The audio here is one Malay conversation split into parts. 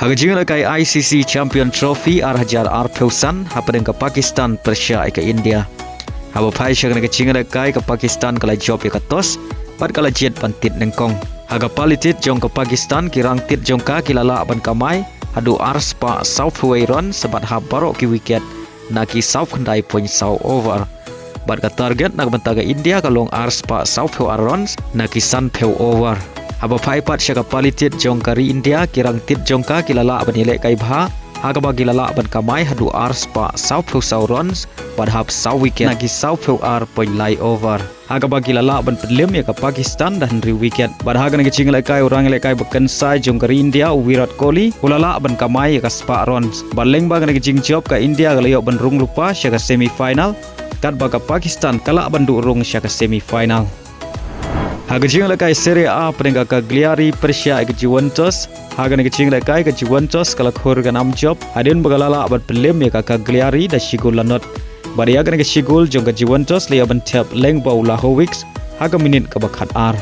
Hagajing lakai ICC Champion Trophy arhajar arpeusan hapadeng ke Pakistan Persia ke India. Haba pai syagana ke cinga lakai ke Pakistan kala job ya katos, pat kala jet pantit nengkong. Haga palitit jong ke Pakistan kirang tit jongka kilala ban kamai, hadu ars pa South Wayron sebat hab barok ki wicket, naki South kandai point South over. Bat ka target nak bentaga India kalong ars pa South Wayron naki Sun peu over. Haba pai pat syaga palitit jong kari India kirang tit jongka kilala ban ilek kai bha, haga ba kilala ban kamai hadu ars pa South Runs pada hab South wicket nagi South point lie over. Haga ba kilala ban pedlim ya ke Pakistan dan ri wicket. Pada haga nagi cinglai kai orang ilek kai beken sai jong kari India Virat Kohli ulala ban kamai ya ke spa runs. Baleng ba nagi jing job ke India galayok ban rung lupa syaga semi final. Kat ba ke Pakistan kala ban du rung syaga semi final. Haga jing lakai Serie A penengah Cagliari Persia ke Juventus. Haga negi jing lakai ke Juventus kalau khur ke nam job. Hadin bagalala abad pelim ya ke Cagliari dah sigul lanot. Bari haga negi sigul jong ke Juventus liya bentiap leng bau Lahovics. Haga minit ke bakat R.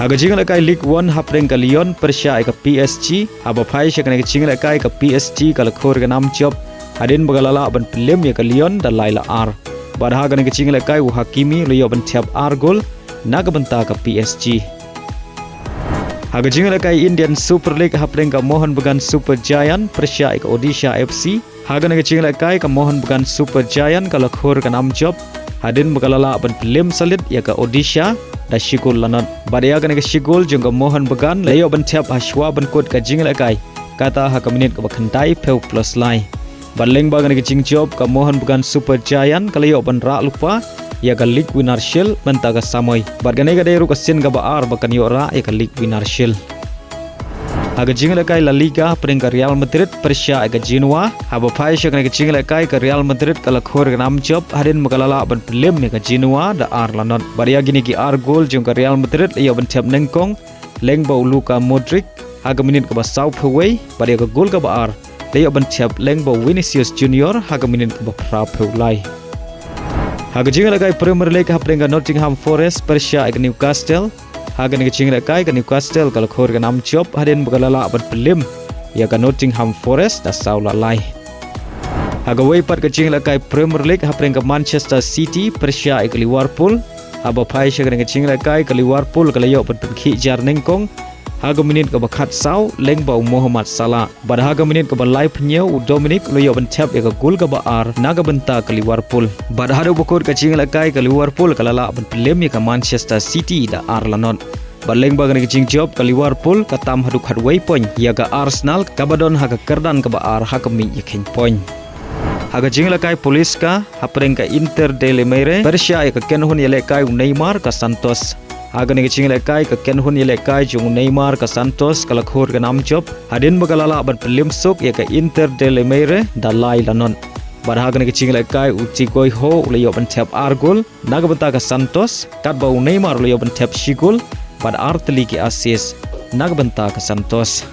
Haga jing lakai League 1 hapeng ke Lyon Persia ke PSG. Haba pai syaga negi jing lakai ke PSG kalau khur ke nam job. Hadin bagalala abad pelim ya ke Lyon dah laila R. Bari haga negi jing lakai Hakimi liya bentiap R gol. Naga benta ke PSG. Haga jing lakai Indian Super League hapeng ke Mohun Bagan Super Giant Persia ke Odisha FC. Haga naga jing lakai ke Mohun Bagan Super Giant kalau khur ke nam job. Hadin bagalala ban pelim salit ya ke Odisha dah sigul lanot. Badi haga naga sigul jong ke Mohun Bagan layo ban tiap haswa ban kod ke jing lakai. Kata haga minit ke bakandai peu plus lai. Baleng bagan naga jing job ke Mohun Bagan Super Giant kalau ban ra lupa. Ya ke League Winner Shield mentaga samoi. Bargane ka deru kasin ka baar bakan yora ya ke League Winner Shield. Haga jing lakai La Liga peringkat Real Madrid Persia ke Genoa. Haba pai syak ke jing lakai ke Real Madrid kalau khur ke nam job hadin magalala ban pelim ya ke Genoa da ar lanot. Baria gini ki ar gol jong ke Real Madrid ia ban tiap nengkong leng bau Luka Modric. Haga minit ke ba South Away baria ke gol ke baar. Ia ban tiap leng bau Vinicius Junior haga minit ke ba pra peulai. Haga jing lakai Premier League hapeng ke Nottingham Forest Persia ke Newcastle. Haga negi jing lakai ke Newcastle kalau khur ke nam job hadin bagalala abad pelim ya ke Nottingham Forest dah saula lai. Haga weipat ke jing lakai Premier League hapeng ke Manchester City Persia ke Liverpool. Haba pai syak negi jing lakai ke Liverpool kalau yok berpengki jar nengkong. Haga minit ke bakat sau leng bau Muhammad Salah. Pada haga minit ke balai penyau Dominic loyo bentiap ya ke gol ke baar naga benta ke Liverpool. Pada hadu bukut ke jing lakai ke Liverpool kalala ban pelim ya ke Manchester City da ar lanot. Baleng bagan ke jing job ke Liverpool katam haduk hadway point ya ke Arsenal kabadon haga kerdan ke baar haga mi ya ken point. Haga jing lakai Poliska hapeng ke Inter de Lemere Persia ya ke Kenhun ya lekai Neymar ke Santos. Haga negi jing lakai ke Kenhun ya lekai jong Neymar ke Santos kalau khur ke nam job. Hadin bagalala ban pelim sok ya ke Inter de Lemere da lai lanon. Pada haga negi jing lakai Uci Goi Ho leyo ban tiap argol naga benta ke Santos. Kat bau Neymar leyo ban tiap sigol pada Tylli ke assist naga benta ke Santos.